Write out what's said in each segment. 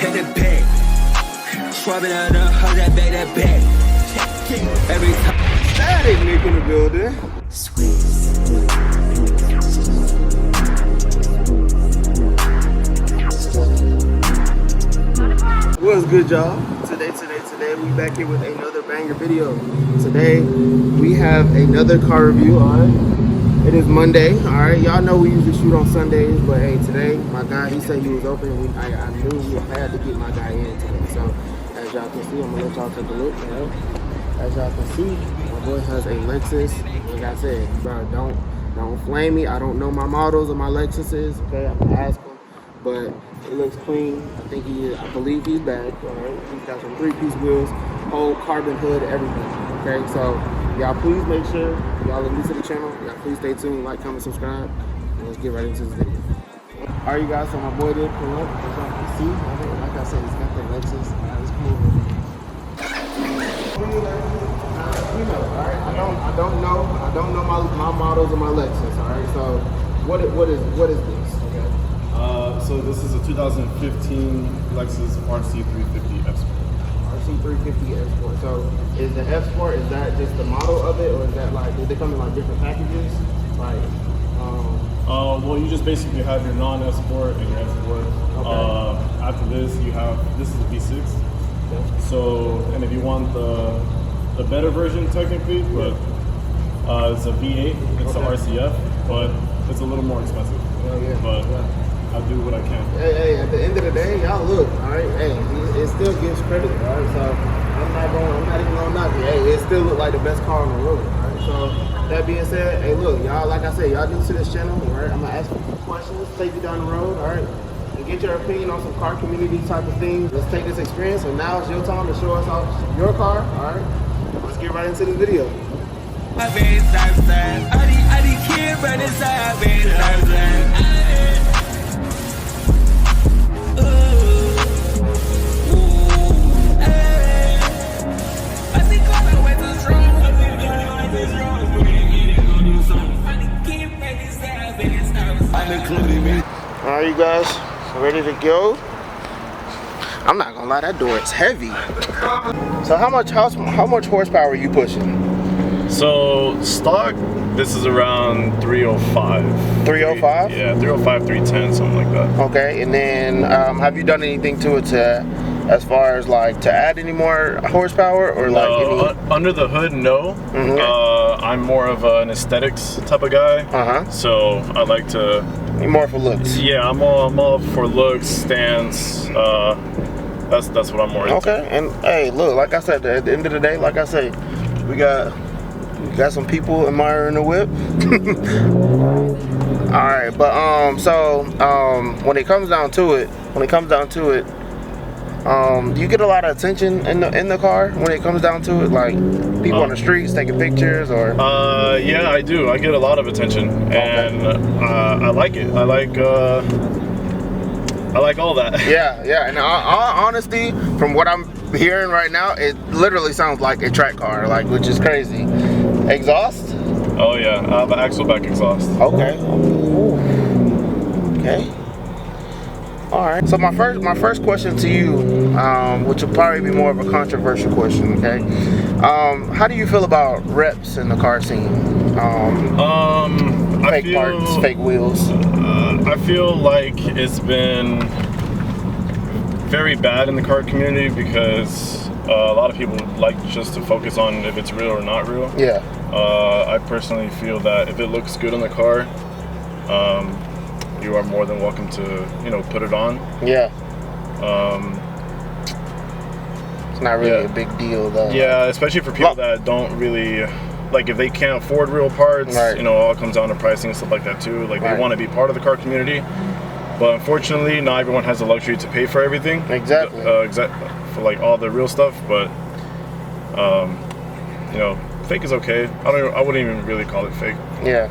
cut the back. Swabbing out the hoe that back that back. Every time. Static Nick in the building. Sweet. What's good, y'all? Today, we back here with another banger video. Today, we have another car review, alright? It is Monday, alright? Y'all know we usually shoot on Sundays, but hey, today, my guy, he said he was open. I knew we had to get my guy in today. So, as y'all can see, I'm gonna let y'all take a look, alright? As y'all can see, my boy has a Lexus. Like I said, bro, don't flame me. I don't know my models of my Lexuses, okay? I'm gonna ask him. But it looks clean. I believe he's back. All right, he's got some 3-piece wheels, whole carbon hood, everything. Okay, so y'all please make sure y'all are new to the channel. Y'all please stay tuned, like, comment, subscribe, and let's get right into this video. All right, you guys. So my boy did pull up. As y'all can see, like I said, he's got the Lexus. All right, let's come over. All right, I don't know my models of my Lexus. All right, so what is this? Okay. So this is a 2015 Lexus RC350 F Sport. RC350 F Sport. So is the F Sport, is that just the model of it, or is that like, do they come in like different packages? Like, well, you just basically have your non-F Sport and your F Sport. Okay. After this, this is a V6. Okay. So, and if you want the better version technically, but it's a V8, it's okay. the RCF, but it's a little more expensive. Yeah. But I'll do what I can. Hey, at the end of the day, y'all look, all right? Hey, it still gives credit, all right? So I'm not even gonna knock it. Hey, it still look like the best car on the road, all right? So that being said, hey, look, y'all, like I said, y'all new to this channel, all right? I'm gonna ask you some questions, take you down the road, all right? And get your opinion on some car community type of things. Let's take this experience, so now it's your time to show us off your car, all right? Let's get right into this video. My face outside. I the kid running sideways outside. Alright, you guys, ready to go? I'm not gonna lie, that door is heavy. So how much horsepower are you pushing? So stock, this is around 305. 305? Yeah, 305, 310, something like that. Okay, and then have you done anything to it as far as like to add any more horsepower, or like under the hood? No. Mm-hmm. I'm more of an aesthetics type of guy. So I like to. You're more for looks. Yeah, I'm all for looks, stance. That's what I'm more into. Okay, and hey, look, like I said, at the end of the day, like I say, we got some people admiring the whip. All right, but when it comes down to it, do you get a lot of attention in the car when it comes down to it, like people on the streets taking pictures, or? Yeah, I do. I get a lot of attention, and I like it. I like all that. Yeah. And honestly, from what I'm hearing right now, it literally sounds like a track car, like, which is crazy. Exhaust? Oh yeah, I have an axle back exhaust. Okay. Ooh. Okay. All right. So my first question to you, which will probably be more of a controversial question, okay? How do you feel about reps in the car scene? Fake parts, fake wheels. I feel like it's been very bad in the car community because a lot of people like just to focus on if it's real or not real. Yeah. I personally feel that if it looks good on the car, you are more than welcome to, put it on. Yeah. It's not really a big deal though. Yeah, especially for people that don't really, like, if they can't afford real parts, right. All comes down to pricing and stuff like that too. Like, they want to be part of the car community, but unfortunately, not everyone has the luxury to pay for everything. Exactly. For like all the real stuff, but fake is okay. I wouldn't even really call it fake. Yeah.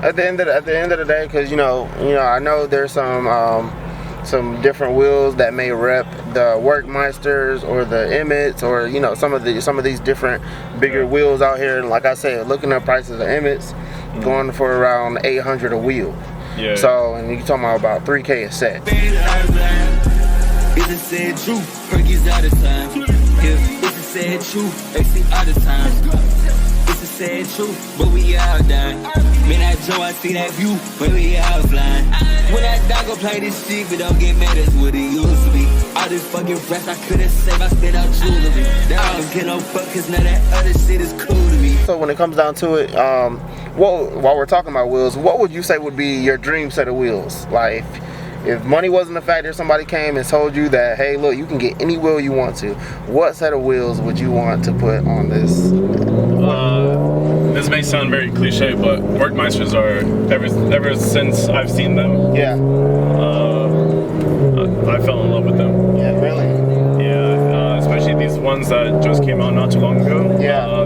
At the end of the day, because I know there's some different wheels that may rep the Workmeisters or the Emmets, or some of these different bigger wheels out here. And like I said, looking at prices of Emmets, going for around $800 a wheel. Yeah. So, and you're talking about $3K a set. It's a sad truth, Perky's out of time. Yeah, it's a sad truth, AC out of time. It's a sad truth, but we all dying. Man, I Joe, I see that view, but we all flying. When that dog go play this shit, but don't get mad, that's what it used to be. All this fucking rest I could've saved, I spent out jewelry. Now I don't get no fuck, cause now that other shit is cool to me. So when it comes down to it, while we're talking about wheels, what would you say would be your dream set of wheels? Like, if money wasn't a factor, somebody came and told you that, hey, look, you can get any wheel you want to. What set of wheels would you want to put on this? This may sound very cliche, but Workmeisters are, ever since I've seen them, Yeah. I fell in love with them. Yeah, really? Yeah, especially these ones that just came out not too long ago. Yeah.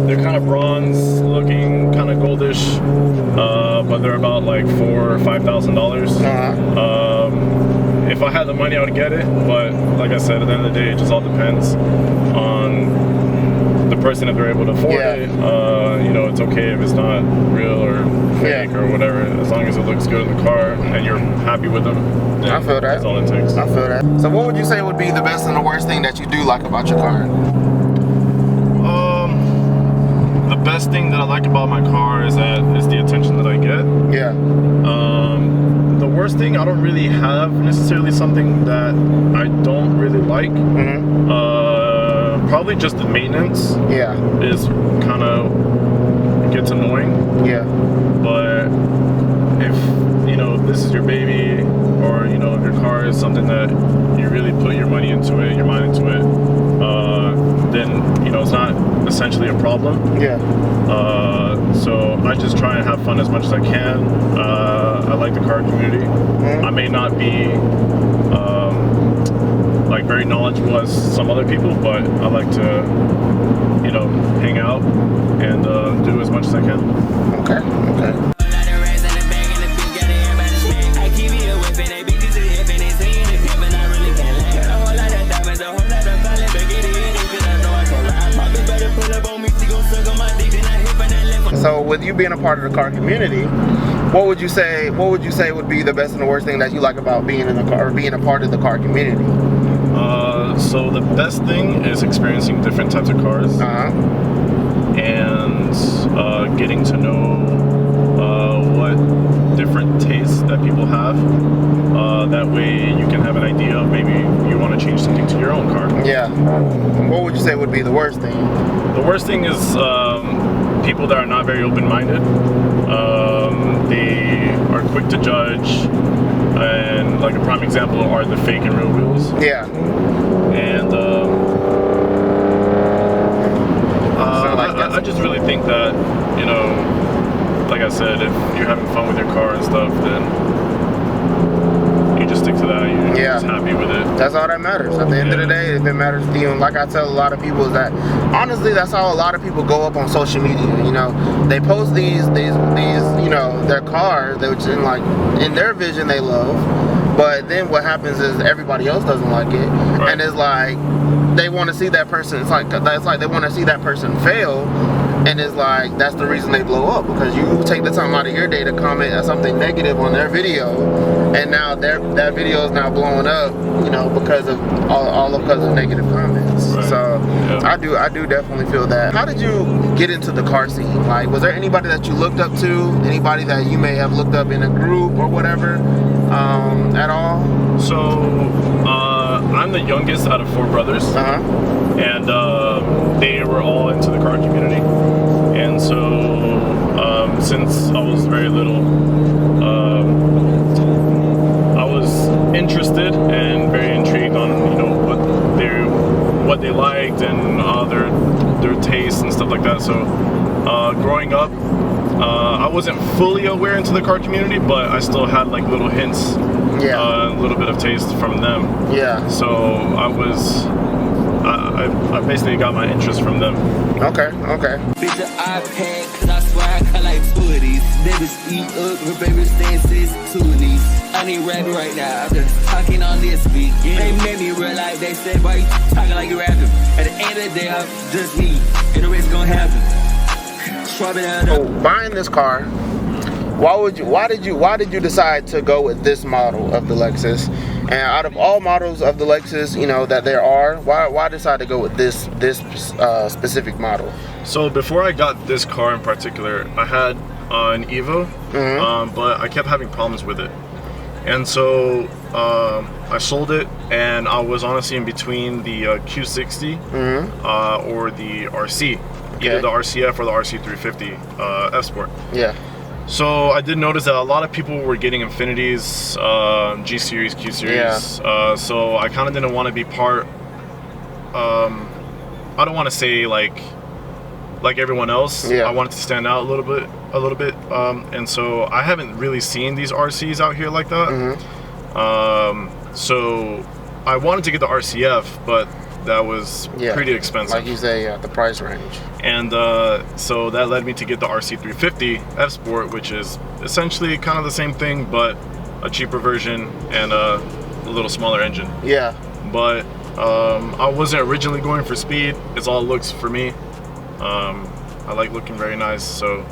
They're kind of bronze looking, kind of goldish, but they're about like $4,000 or $5,000. If I had the money, I would get it. But like I said, at the end of the day, it just all depends on the person if they're able to afford it. You know, it's okay if it's not real or fake or whatever, as long as it looks good in the car and you're happy with them. I feel that. That's all it takes. I feel that. So what would you say would be the best and the worst thing that you do like about your car? The best thing that I like about my car is the attention that I get. Yeah. The worst thing, I don't really have necessarily something that I don't really like. Probably just the maintenance. Yeah. Is kind of gets annoying. Yeah. But if you know this is your baby, or you know if your car is something that you really put your money into it, your mind into it, then you know it's not essentially a problem. Yeah. So I just try and have fun as much as I can. I like the car community. I may not be like very knowledgeable as some other people, but I like to, you know, hang out and do as much as I can. Okay. Okay. So with you being a part of the car community, what would you say would be the best and the worst thing that you like about being in the car or being a part of the car community? So the best thing is experiencing different types of cars and getting to know what different tastes that people have. That way you can have an idea of maybe you want to change something to your own car. Yeah. What would you say would be the worst thing? The worst thing is people that are not very open-minded. They are quick to judge, and like a prime example are the fake and real wheels. Yeah. And I just really think that, you know, like I said, if you're having fun with your car and stuff, then you just stick to that. You're just happy with it. That's all that matters. At the end of the day, if it matters to you, and like I tell a lot of people, is that honestly, that's how a lot of people go up on social media. You know, they post these, you know, their cars, which in their vision they love, but then what happens is everybody else doesn't like it, and it's like they want to see that person. It's like they want to see that person fail. And it's like, that's the reason they blow up, because you take the time out of your day to comment something negative on their video, and now that video is now blowing up, you know, because of because of negative comments. So I do definitely feel that. How did you get into the car scene? Like, was there anybody that you looked up to? Anybody that you may have looked up in a group or whatever, at all? So I'm the youngest out of 4 brothers. And they were all into the car community, and so since I was very little, I was interested and very intrigued on, you know, what they liked and their tastes and stuff like that. So growing up, I wasn't fully aware into the car community, but I still had like little hints, a little bit of taste from them. Yeah. So I basically got my interest from them. Okay. Bitch, the iPad, cause I swear I cut like 2 of these. Niggas eat up, her favorite stances, 2 of these. I need rapping right now, I'm just talking on this beat. They made me realize, they said, why you talking like you rapping? At the end of the day, I'm just me, and the rest gonna happen. So buying this car, why did you decide to go with this model of the Lexus? And out of all models of the Lexus, you know, that there are, why decide to go with this specific model? So before I got this car in particular, I had an Evo, but I kept having problems with it. And so I sold it, and I was honestly in between the Q60 or the RC, either the RCF or the RC350 F Sport. Yeah. So I did notice that a lot of people were getting Infinities, G Series, Q Series. Yeah. So I kind of didn't want to be part. I don't want to say like everyone else. Yeah. I wanted to stand out a little bit. And so I haven't really seen these RCs out here like that. So I wanted to get the RCF, but that was pretty expensive. Like you say, the price range. And so that led me to get the RC350 F Sport, which is essentially kind of the same thing, but a cheaper version and a little smaller engine. Yeah. But I wasn't originally going for speed. It's all looks for me. I like looking very nice, so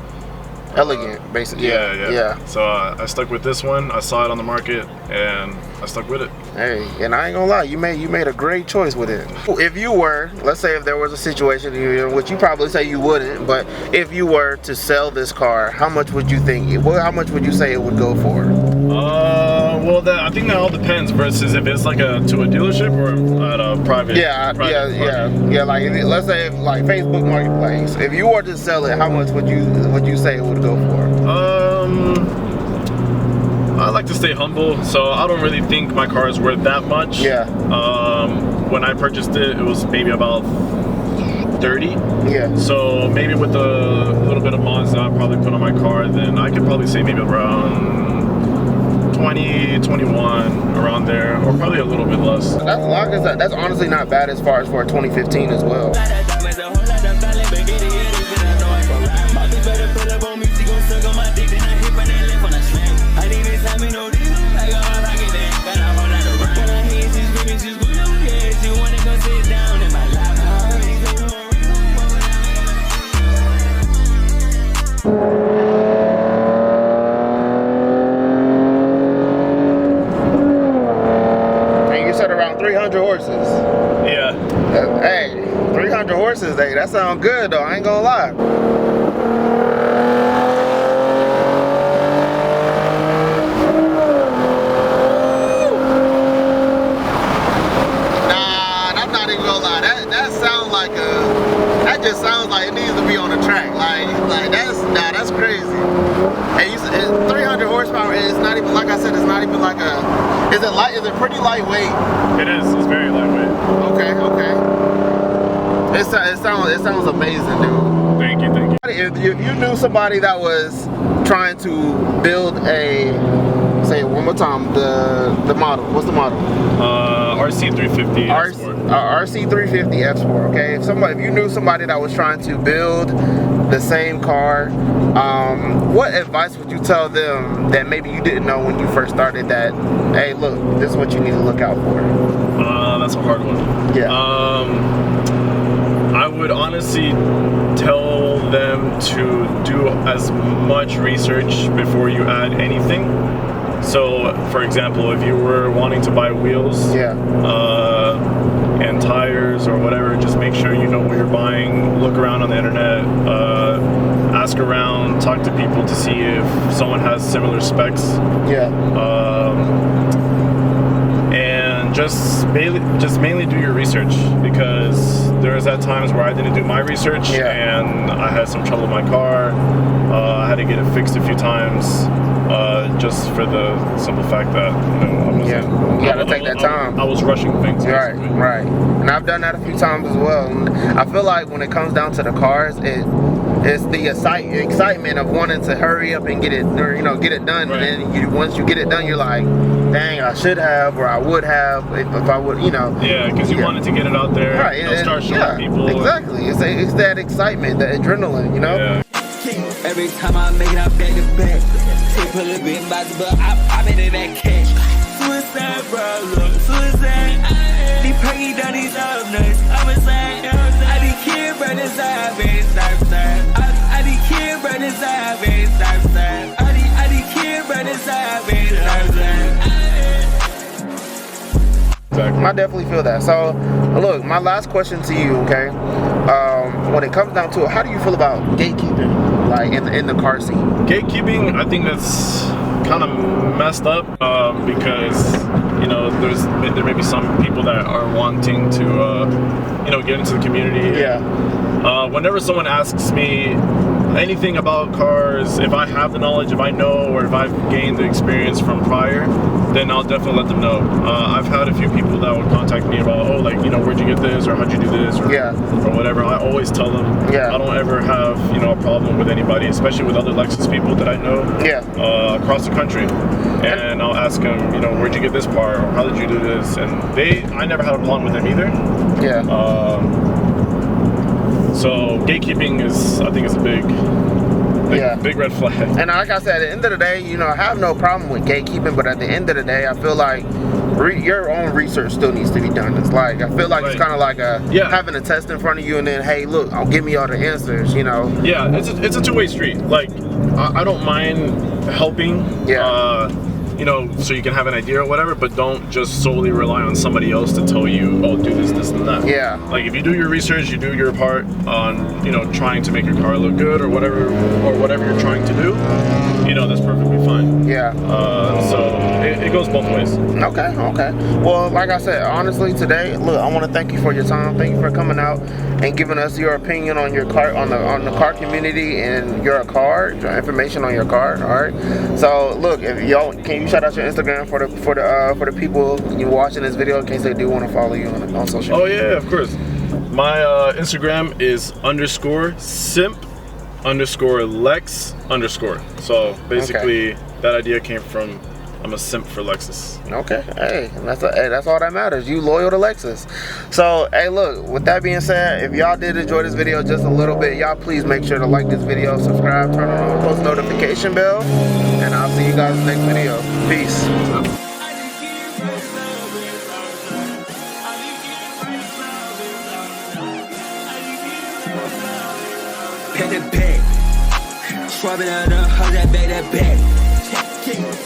elegant, basically. Yeah. So I stuck with this one. I saw it on the market, and I stuck with it. Hey, and I ain't gonna lie, you made a great choice with it. If you were, let's say if there was a situation in which you probably say you wouldn't, but if you were to sell this car, how much would you think? How much would you say it would go for? Well, I think that all depends. Versus if it's like to a dealership or at a private. Yeah. Like let's say like Facebook Marketplace. If you were to sell it, how much would you say it would go for? I like to stay humble, so I don't really think my car is worth that much. Yeah. When I purchased it, it was maybe about 30. Yeah. So maybe with a little bit of mods that I probably put on my car, then I could probably say maybe around 20, 21, around there, or probably a little bit less. That's honestly not bad as far as for a 2015 as well. And you said around 300 horses. Yeah. Hey, 300 horses, hey, that sounds good though, I ain't gonna lie. That just sounds like it needs to be on the track. Like that's crazy. Hey, you said 300 horsepower. It's not even, like I said, it's not even like a. Is it light? Is it pretty lightweight? It is. It's very lightweight. Okay. It sounds amazing, dude. Thank you. If you knew somebody that was trying to build a, say it one more time, the model. What's the model? RC350 F Sport. RC350 F Sport. Okay, if you knew somebody that was trying to build the same car, what advice would you tell them that maybe you didn't know when you first started? That, hey, look, this is what you need to look out for. That's a hard one. Yeah. I would honestly tell them to do as much research before you add anything. So, for example, if you were wanting to buy wheels, and tires or whatever, just make sure you know what you're buying. Look around on the internet, ask around, talk to people to see if someone has similar specs. Yeah. And just mainly do your research, because there's at times where I didn't do my research and I had some trouble with my car. I had to get it fixed a few times. Just for the simple fact that, you gotta take that time. I was rushing things. Right. And I've done that a few times as well. And I feel like when it comes down to the cars, it's the excitement of wanting to hurry up and get it done. Right. And then once you get it done, you're like, dang, I should have, or I would have if I would, Yeah, because you wanted to get it out there. Right. Start showing people. Exactly. It's that excitement, that adrenaline. Yeah. Every time I make it, I back to back. Take a little bit but I been in that cash. Suicide, bro, look, suicide. These perky down these up nuts. I'm inside. I be kid, bro, this side, baby, side. I be kid, bro, this side, baby, side. I be kid, bro, this side, baby, side. I definitely feel that. So, look, my last question to you, okay? When it comes down to it, how do you feel about gatekeeping, like in the car scene? Gatekeeping, I think that's kind of messed up because there may be some people that are wanting to get into the community. Yeah. Whenever someone asks me anything about cars, if I have the knowledge, if I know, or if I've gained the experience from prior, then I'll definitely let them know. I've had a few people that would contact me about, where'd you get this, or how'd you do this, or whatever. I always tell them. I don't ever have a problem with anybody, especially with other Lexus people that I know across the country. And I'll ask them, where'd you get this part, or how did you do this? And I never had a problem with them either. So gatekeeping I think is a big red flag. And like I said, at the end of the day, I have no problem with gatekeeping, but at the end of the day, I feel like your own research still needs to be done. It's like, I feel like it's kind of like having a test in front of you and then, hey, look, I'll give me all the answers, Yeah, it's a two-way street. Like, I don't mind helping. So you can have an idea or whatever, but don't just solely rely on somebody else to tell you, oh, do this, this, and that. Like, if you do your research, you do your part on, trying to make your car look good or whatever you're trying to do, that's perfectly fine. So it goes both ways. Okay. Well, like I said, honestly, today, look, I want to thank you for your time. Thank you for coming out and giving us your opinion on your car, on the car community and your information on your car. All right. So, look, if y'all can you shout out your Instagram for the people you watching this video in case they do want to follow you on social media? Oh yeah, of course. My Instagram is _simp_lex_. So basically, that idea came from I'm a simp for Lexus. Okay, hey, that's all that matters. You loyal to Lexus. So, hey, look, with that being said, if y'all did enjoy this video just a little bit, y'all please make sure to like this video, subscribe, turn on the post notification bell, and I'll see you guys in the next video. Peace. Swap it out, hold that back.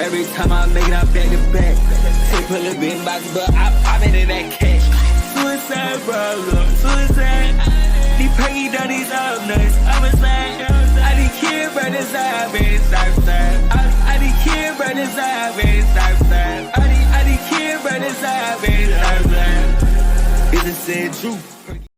Every time I make it, I'm back to back. Take a little bit in box, but I'm in that cash. Suicide, bro, suicide. These perky dirties all nuts. I'm a slide. I need kids, but it's out, baby, Southside. I need kids, but it's out, baby, Southside. I need kids, but it's out, baby, Southside. It's a sad truth.